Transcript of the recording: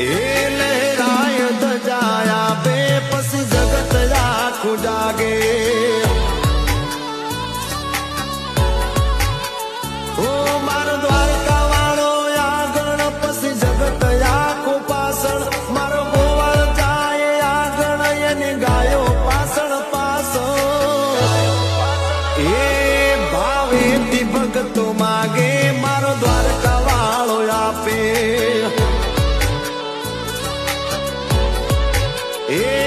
એ લહેરાય ધજાયા બે પછી જગત આખું જાગે ઓ મારો દ્વારકા વાળો આગળ પછી જગત આખું પાછળ મારો ગોવાળ જાય આગળ એની ગાયો પાછળ પાછળ એ ભાવેથી ભગતો માગે મારો દ્વારકા વાળો આપે એ